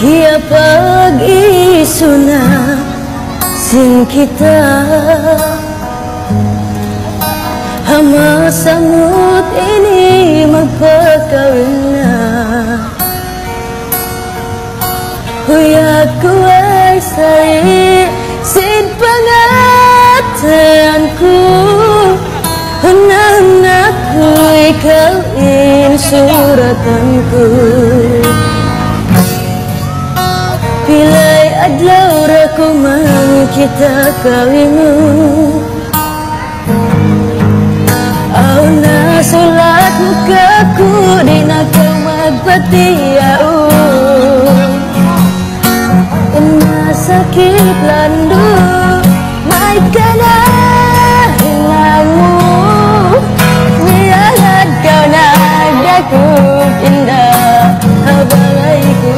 Kia pag-isuna sin kita hama samut ini magpakawin na. Huya ko ay sa'y sin pangatayan ko. Hanang ako ikaw insuratan ko. Pilay adlaw ra ko man kita kawin mo. Aw nasulat mo kako di na ka magpatiyao. Masakit lando may kanahilang mo. Niyagad ka na dakog indah habalay ko.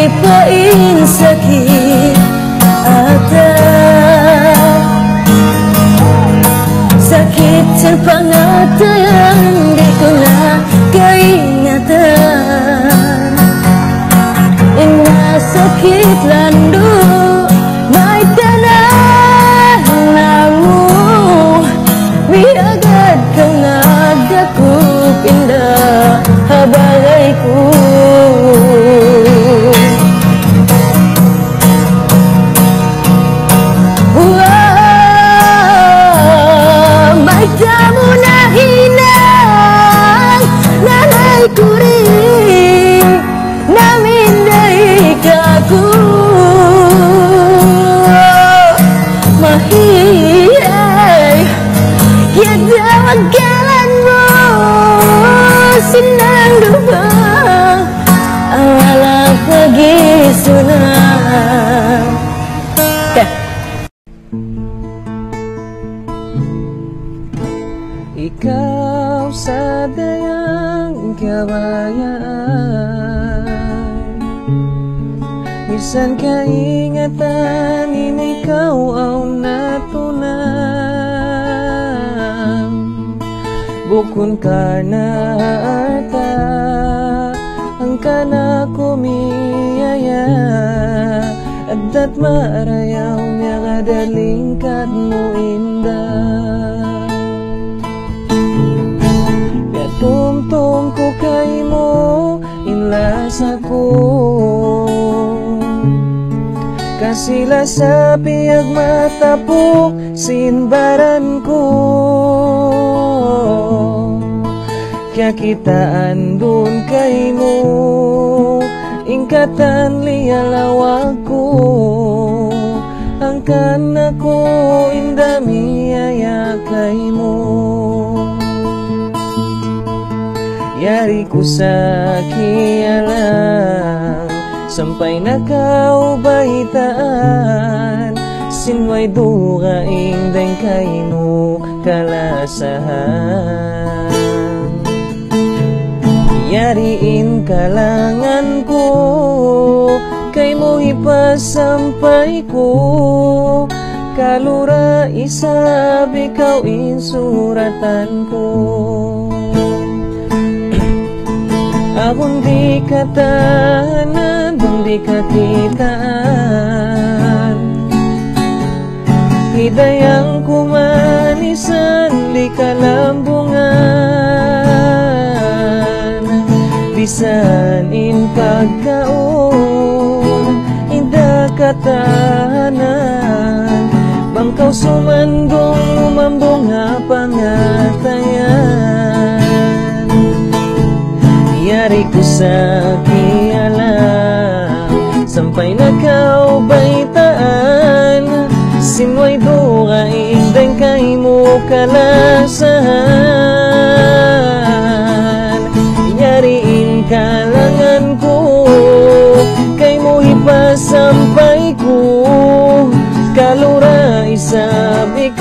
Pain sakit atau sakit terpangatayan di kuna keingatan. Inna sakit landu may tanah namu biagad kang nagdakop indah habalayku. Ikaw sa dayang kabayan, bisan kaingatan ini kau au natunan. Bukun karena arta angkana kumiyaya adat marayaw niya kadalingkat mo indah. Tumtum ko kay mo inlas ako kasila sa piyag matapok sinbaran ko. Kaya kita andun kay mo ingkatan liyalawag ko angkan ako indamiyaya kay mo. Yari ko sa kialang sampai nakaubaitaan sinway dugaing deng kaino kalasahan. Yariin kalangan ko kay mo ipasampay ko kalura isabi kau insuratan ko. Akong di katahanan, di kakitaan. Hidayang kumanisan, di kalambungan. Bisanin pagkaon, indah katahanan. Bangkaw sumandong, umambong nga pangatayan. Yari ko sa kialam sampai nakaubaitaan sinway dugaing deng kay mo kalasahan.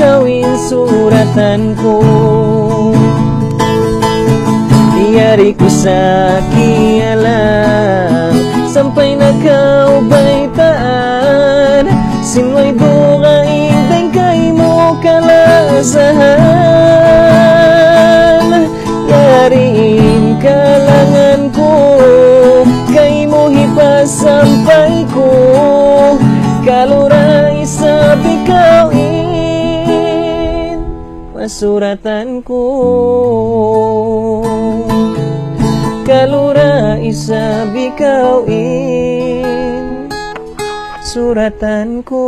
kawin suratanku. Yari ku sakialang sampai na kau baitaan, sinway bukain bengkay mo kalasahan. Yariin kalangan ko, kay mo hipasampay ko, kaluray sa bikawin masuratan ko. Kaluray sa bikawin suratan ko.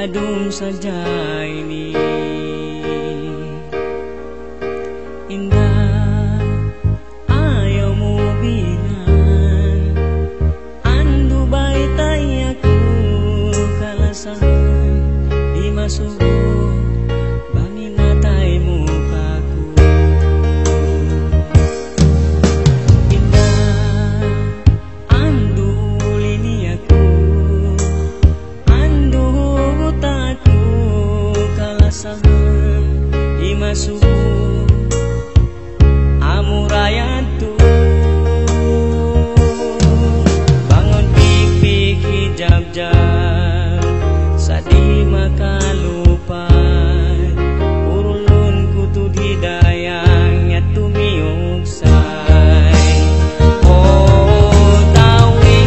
Adung saja ini indah, ayaw mo bilang andu baitay aku kalasan di masuko bangin natay mukaku. Indah, andu lini aku, andu taku kalasan imasuku amurayan tu bangun pik-pik hijab-jab sadi makalupan urulun kutu hidayang ya tumiog say. Oh tawid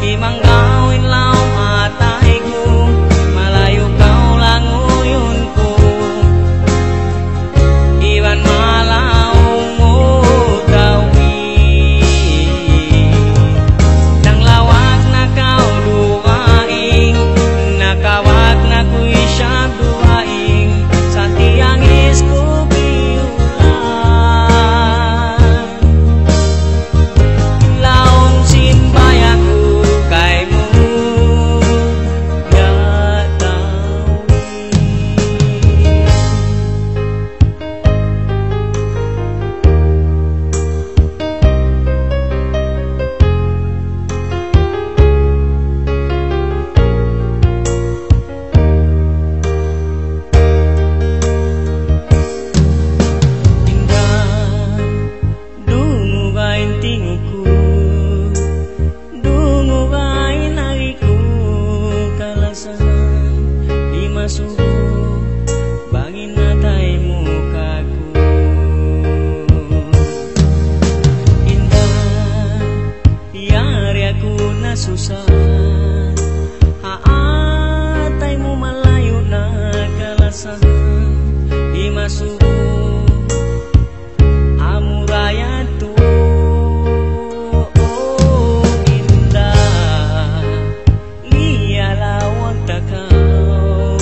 imang gawin law atay ko, malayo kau lang uyun ko, iwan malaw mo tawid. Nang lawak na kau duaing, nakawag na kuy siya duaing, sa tiyang iskubiulan. Laon simbayaku kay mo gatawid. Indah, dungo bain tinguku, dungo bain agiku kalasan di masuko bangin natay mukaku. Indah, yari aku na susah, haatay mo malayo na kalasan di masuko amurayan tu. Oh indah, liyalawag takaw,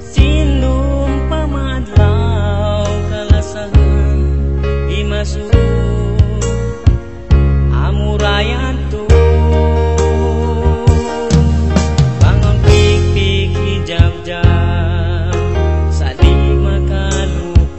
sinum pamadlaw kalasan imasuko amurayan tu. Bangun pik-pik hijab-jab sadi makalupan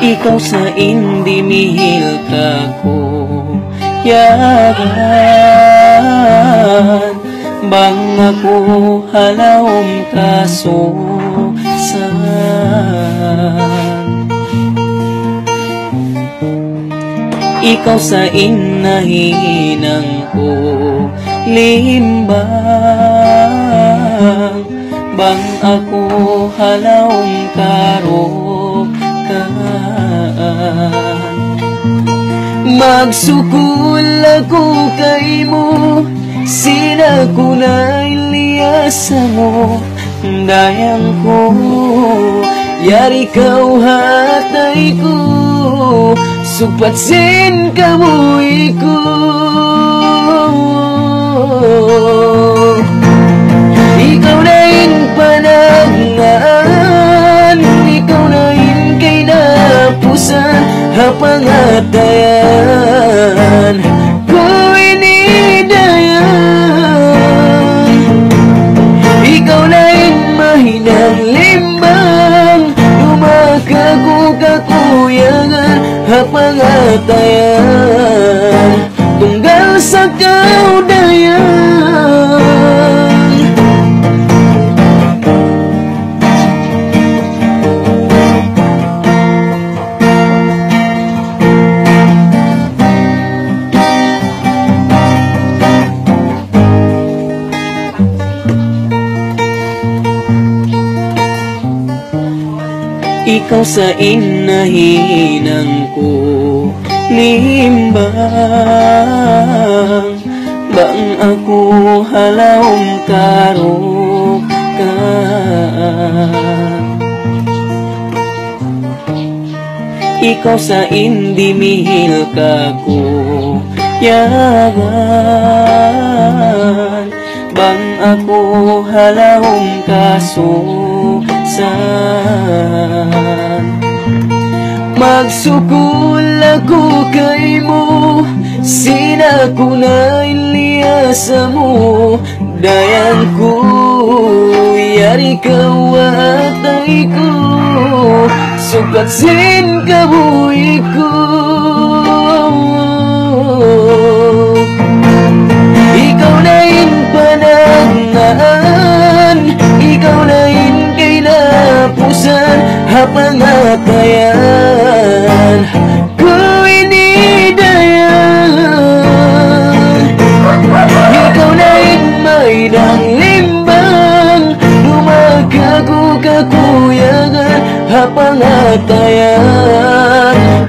Ikaw sa indi mihil kako yagan, bang ako halawom kasusan. Ikaw sa inahinang ko limbang, bang ako halawom karokan. Magsukul ako kay mo, sina ko na iliyasa mo. Dayang ko, yari kau hatay ko, supatsin kamuy ko. Ikaw na in panaglaan, ikaw na in kay napusan, hapangatayan ko inidayan. Ikaw na in mahinang limbang, lumakago kakuyangan, hapangatayan tunggal sa kaudayan. Ikaw sa inahinang ko limbang, bang ako halawom karokan. Ikaw sa indi mihil kako yagan, bang ako halawom kasusan. Magsukul ako kay mo, sina ko na iliyasa mo. Dayan ko, yari kau atay ko, supatsin kabuhi ko. Ikaw na in panaglaan, ikaw na in kay napusan, hapangatayan ko inidayan. Ikaw na in mahinang limbang, lumakago kakuyangan, hapangatayan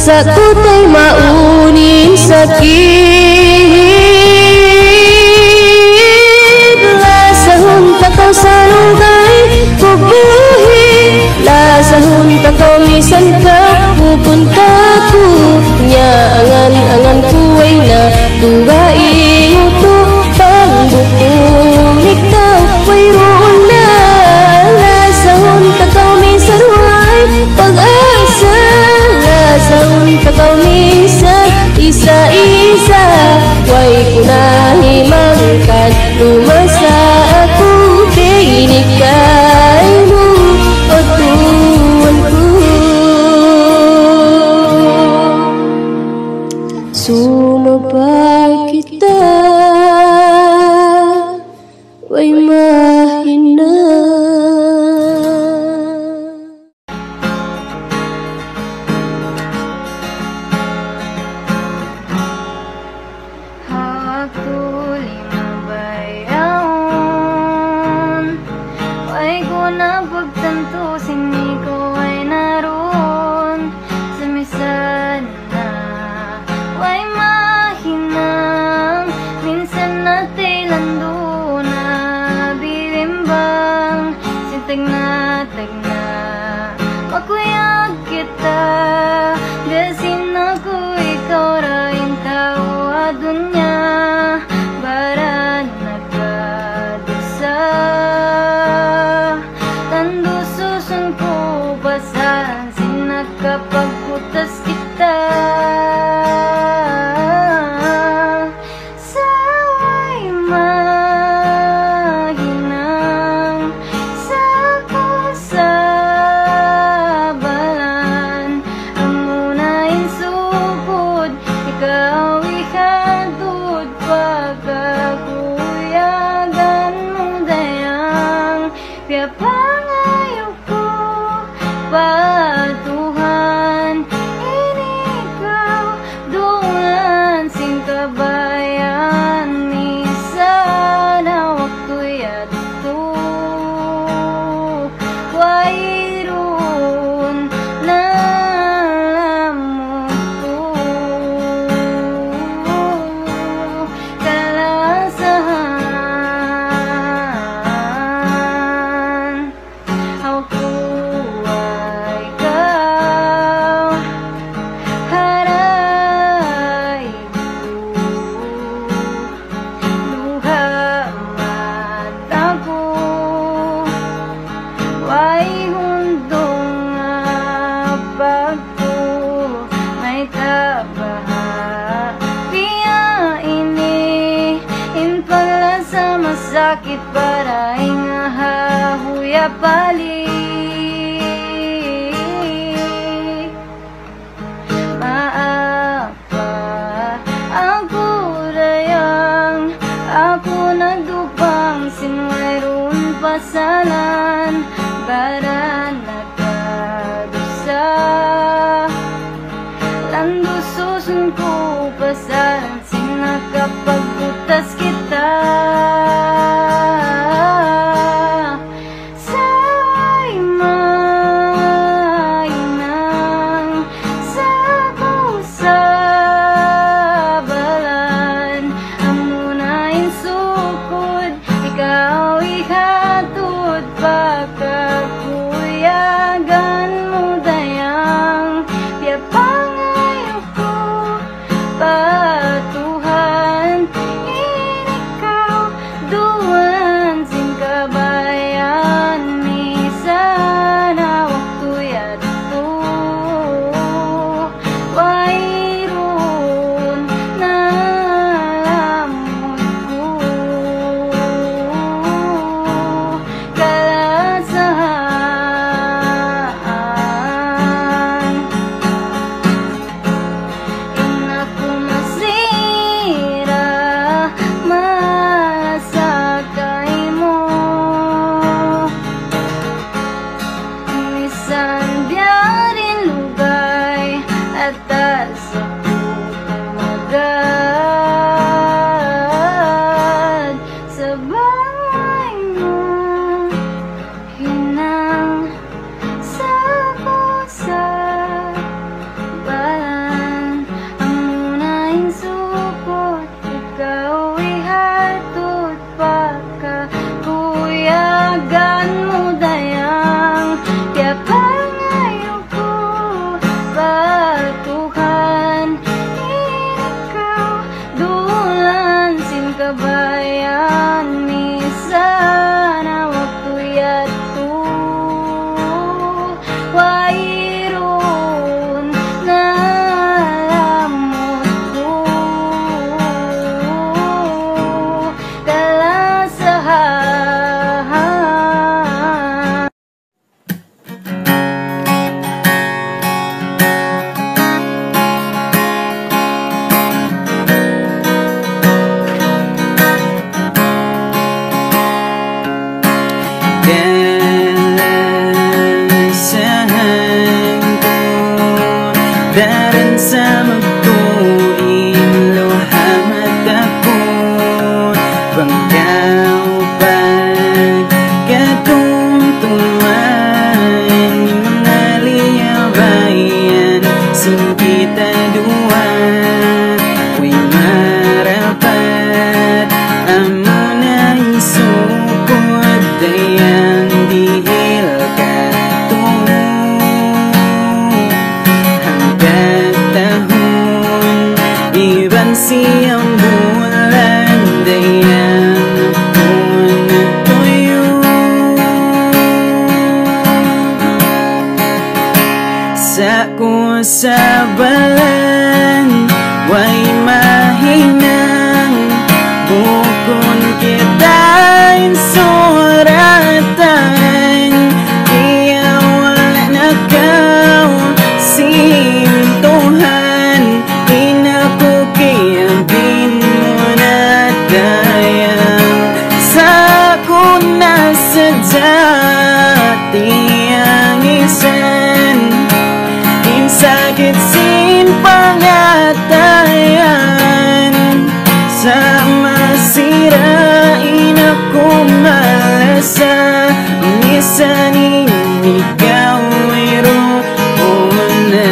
sa kutay maunin sakit. Lasahon takaw sa lugay kubuhi, lasahon takaw misan ka pupunta ko. Nya angan ko ay na tugain to pangbukong ikaw way roon na. Lasahon takaw misan way pag-asa, lasahon takaw misan isa-isa. Way kunahimangkan lumasa ako tinikay mo o tuwan ko. Sumabay kita way mahina. Sakit para ingahahuya balik. Maapa ako rayang, ako nagdupang sinwayroon pasalan. Baran nagkadusa, lando susun ko pasalan. Sinakapagbutas kita Tuhan sabalan way mahinang bukon kita'y suratan kaya wala na kau sintuhan inakukiyabin mo na dayang sa kuna sadya tiyang isan sakit sin pangatayan sa masirain ako malasa minsan ikaw ay roon na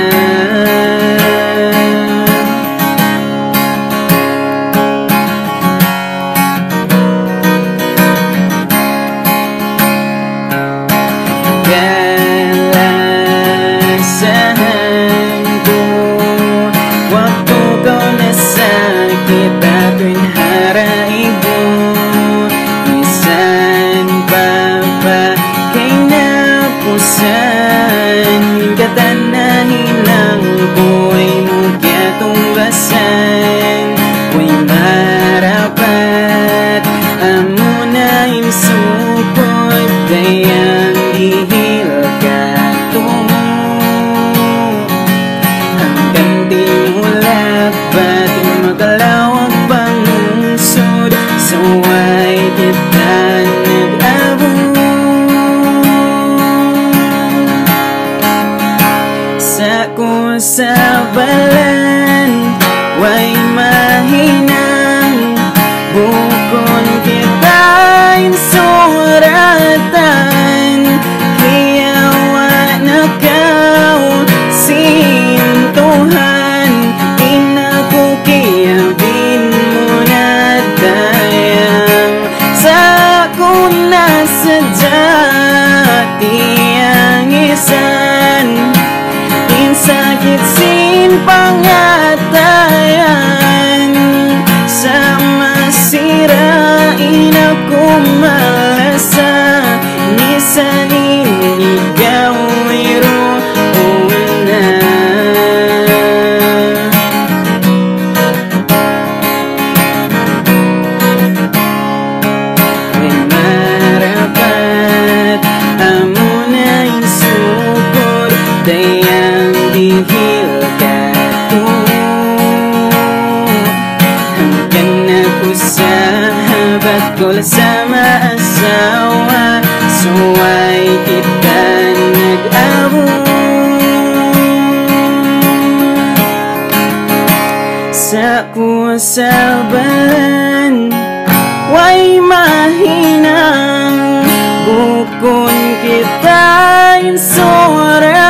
sabalan way mahinang bukon kita'y suratan kaya wala kau sintuhan inakukiyabin mo na dayang sa kuna sadya tiyang isan sakit sin pangatayan sa masirain ako malasa minsan ikaw ay roon na may marapat amo na insukod dayang dihil ka to hanggang nag-usabat ko sama asawa suway kita nag-awo sa kusaban way mahinang bukon kita'y suratan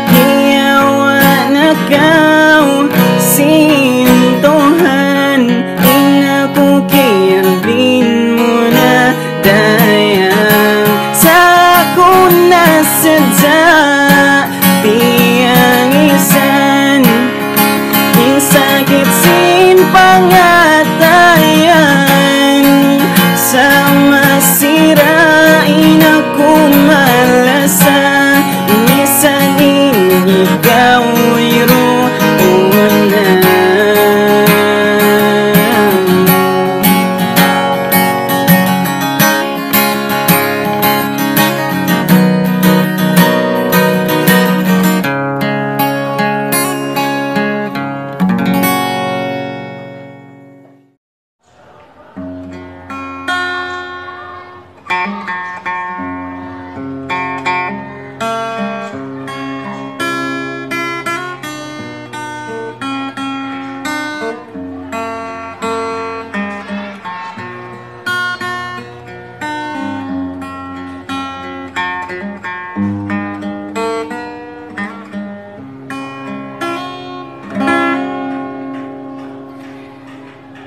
kaya wala kau sintuhan inakukiyabin mo na dayang sa kuna sadya tiyang isan yung sakit sin pangatayan sa masirain ako malasa minsan ikaw ay roon na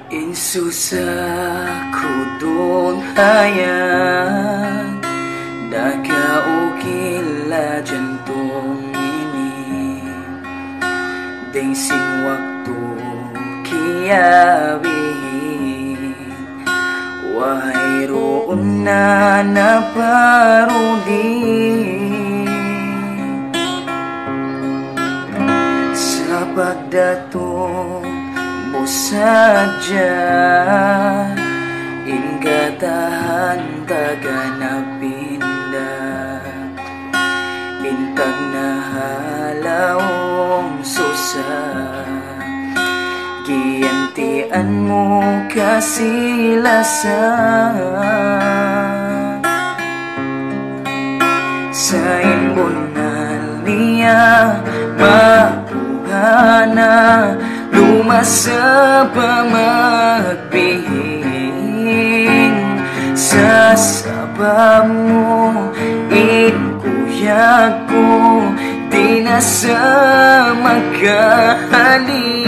Insusa ko doon hayang nakaukila jantong ini ding sing waktu kiabihin wahai roon na naparudi pagdatong mo sadya, ingkatahan taga na pinda, intag na halawong susa, giyantian mo kasilasan. Sa imbonal niya makuhana, lumasa pa magbihing. Sa saba mo ikuyag ko, di na sa makahalin.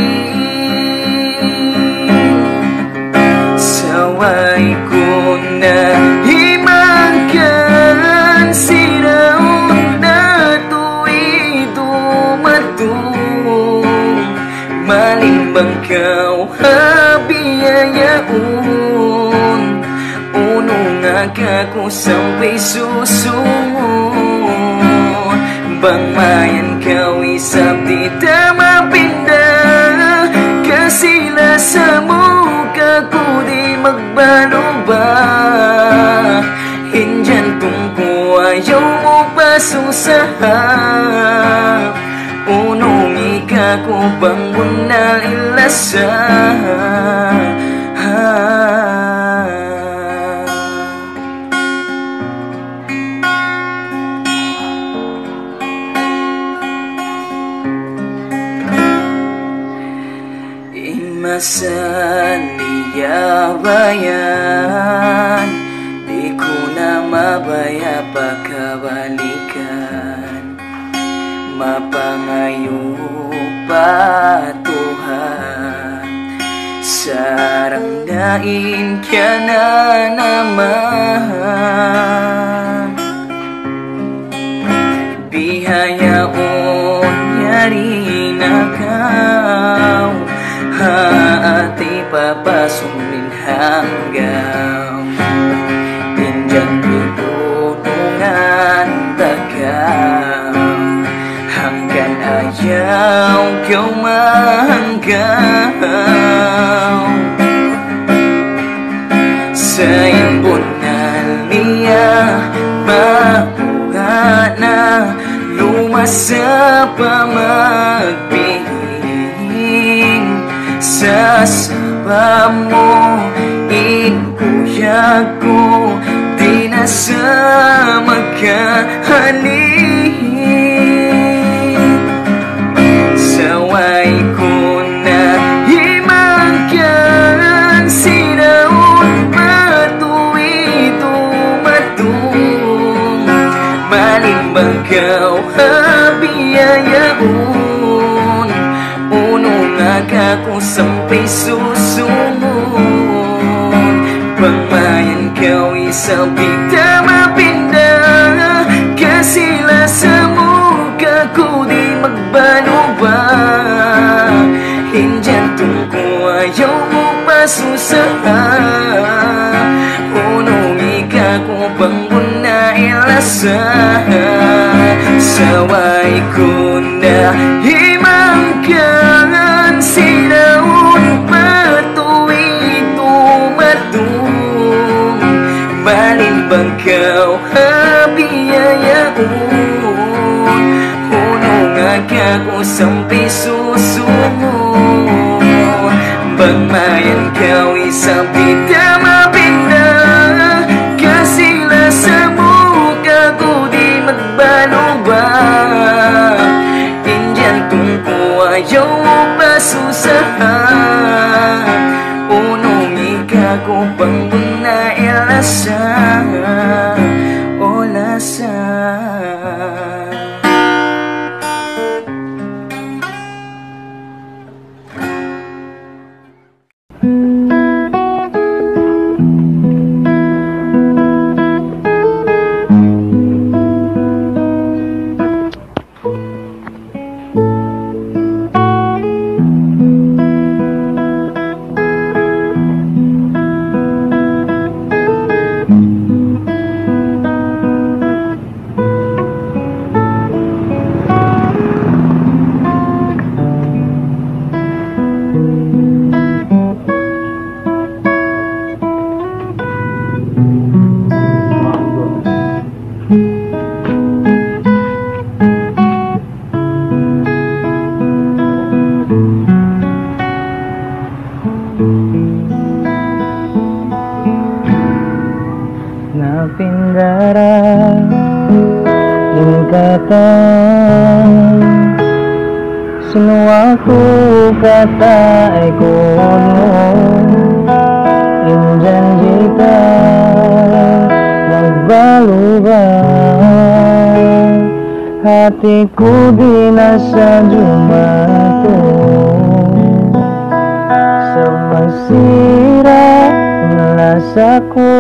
Saway ko na himangkan, siraon na tuwi dumadong. Malimbang kau habiyayaon, uno nga kako sampay susunod. Bang mayan kau isap di tamapinda, kasila sa muka ko di magbalo ba. Hinjan tungko ayaw mo pasusahan, unong ika ko bang bunal ilasa. Imasan niya bayan, di ko na mabaya pagkabalikan. Mapangayo patuhan, sarang dain kya na naman. Bihayaon yari na kau, haati papasumin hanggang pinjang pitunungan tagaw. Hanggan ayaw kau mahanggaw. Sa imbonal niya makuhana, lumasa pa magbihing. Sa saba mo ikuyag ko, di na sa makahalin. Saway ko na himangkan, sinaon matuwi dumadong. Malimbang kau habiyayaon, unong aga ko sampay susunod. Pangmayan kau isang pita mapinda, kasila sa muka ko di magbalo ba. Hinjan tungko ayaw mo pasusahan, unong ika ko bang buna ilasa. Saway ko na himangkan, sinaon patuwi dumadong. Malimbang kau habiyayaon, unong aga ko sampay susunod. Bangmayan kau isang pita mapinda, kasila sa muka ko di magbalo ba. Indyan tungko ayaw mo pasusahan, unong ika ko bang buna ilasa. O lasa. bicara kata semua ku kata ikono janjita berubah hatiku dinasa jumatu semesira melasaku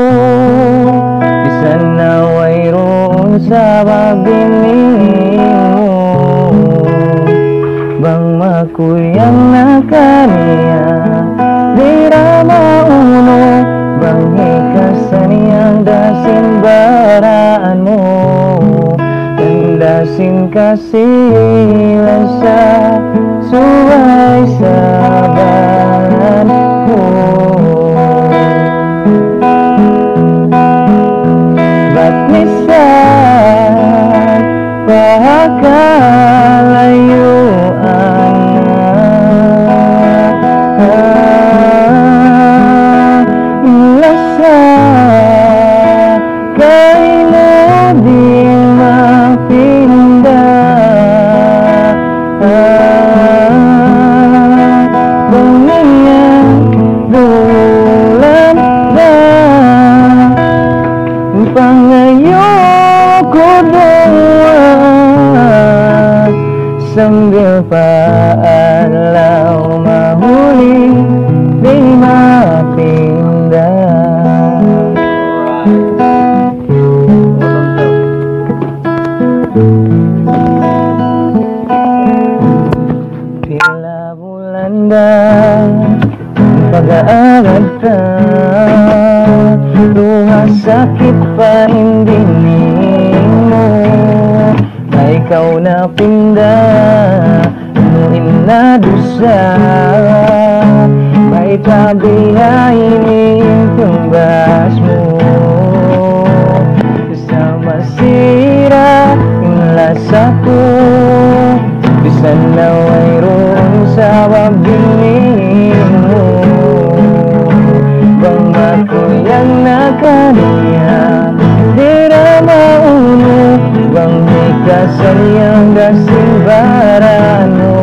bisa nawairun sabab dinimu bang maku yang nakania dirama uno bang hikasan yang dasin barano dan dasin kasih lasa suai sabaranku Batnisan bahakalayu lasa kaino di mapindah pengingat bulan pangayoko doa sambil paalaw mahuli di mapindah bila bulanda pag-aaral ka luha sakit pa hindi mo na ikaw na pindah nuin na dusa may tabihain tumbas mo sa masira inlasa ko bisa na wayroon sa wabdingin mo bang ako yang nakaniya dirama uno bang hikasan yang dasin barano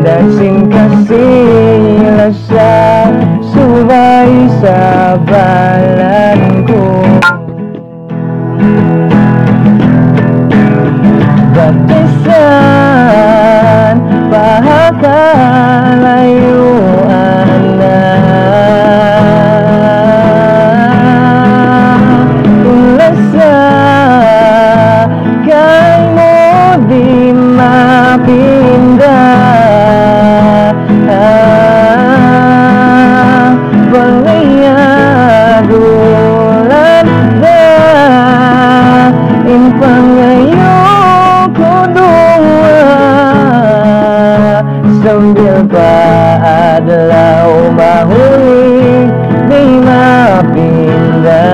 dasin kasih lasa subay sa balanku batisan bahakalayuan na lasa kay mo di mapindah pangayadulan na impangayoko doa sambil paadlaw mahuli di mapindah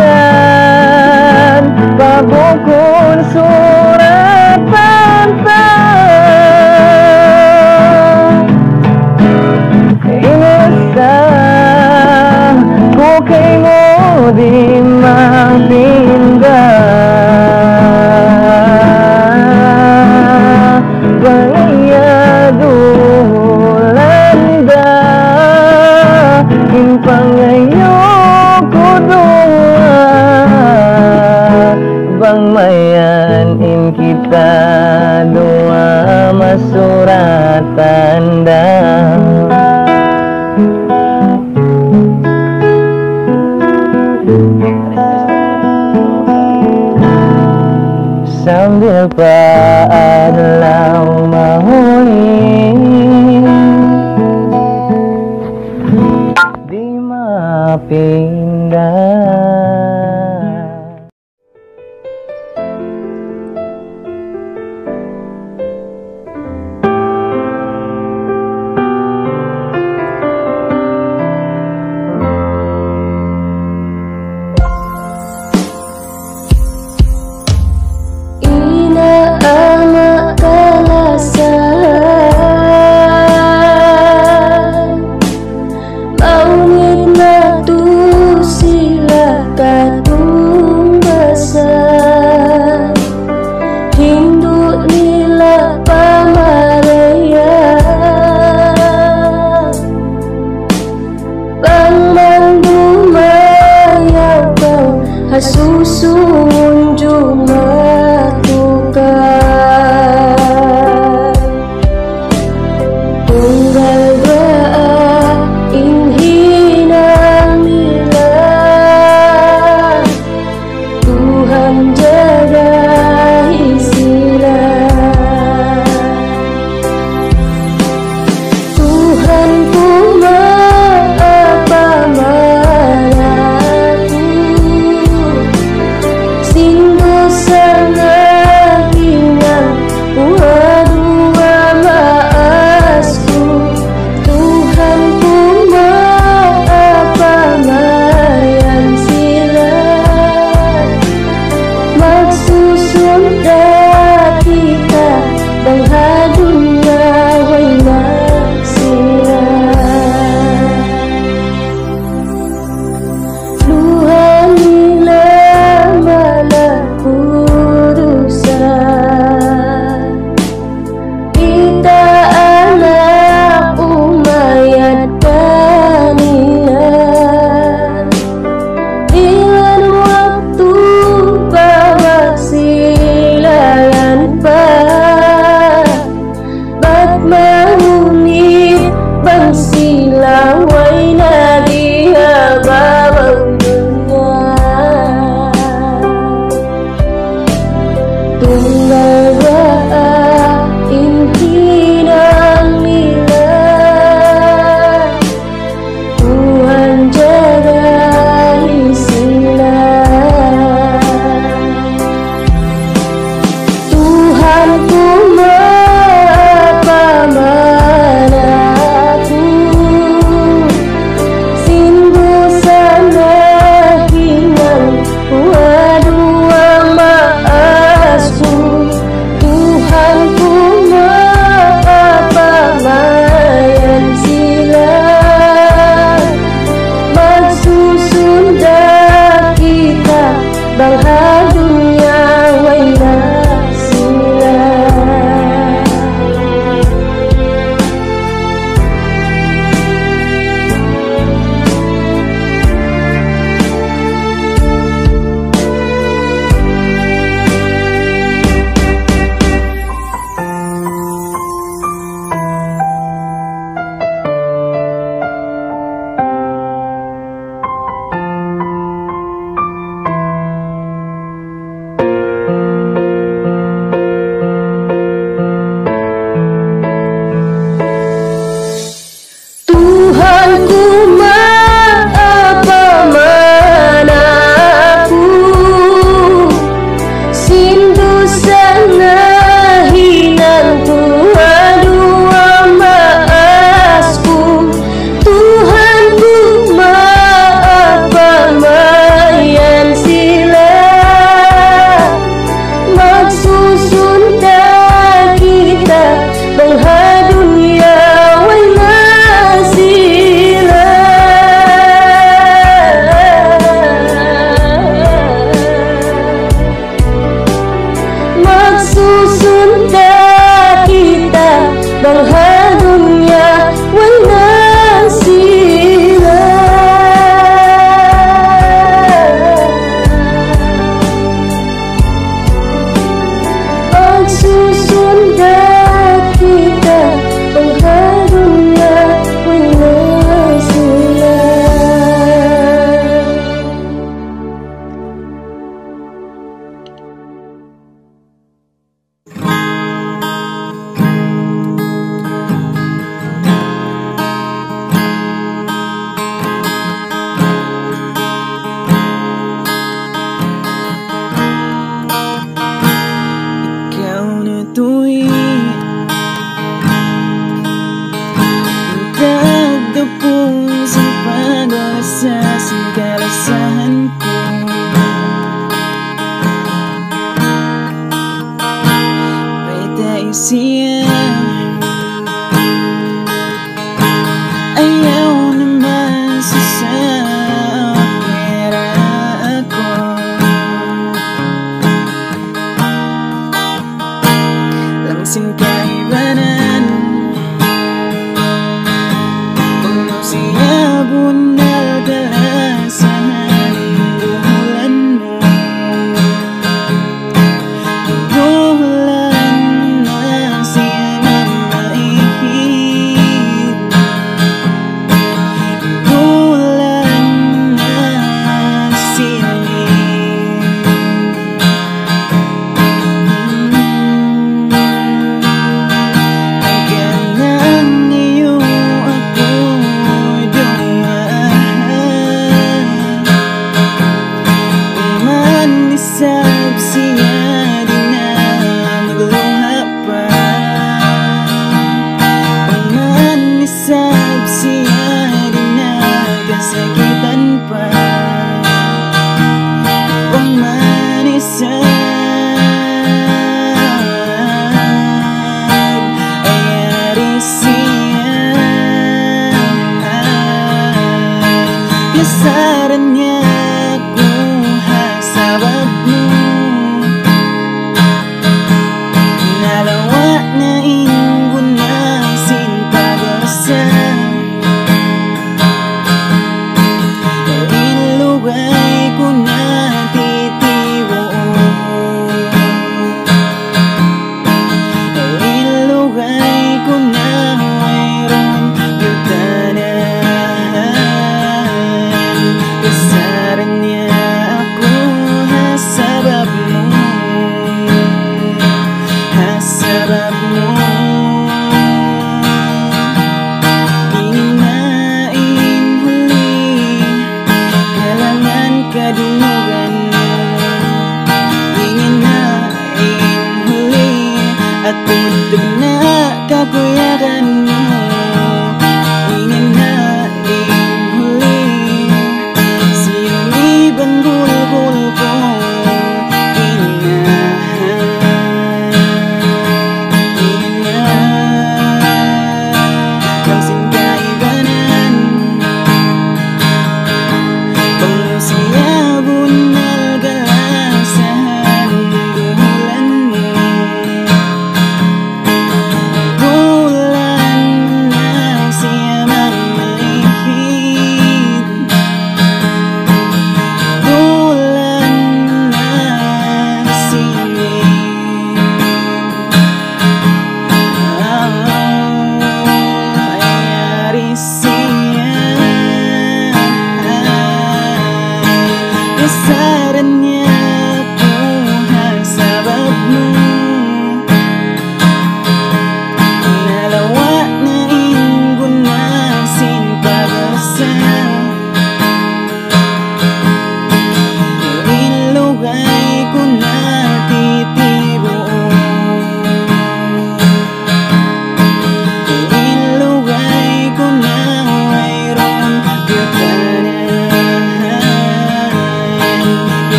batasan pabukol surat pantang inasa ko kay mo di mapindah pangayadulanda impangayoko doa bang mayan in kita doa masurat tanda sambil paadlaw mahuli di mapindah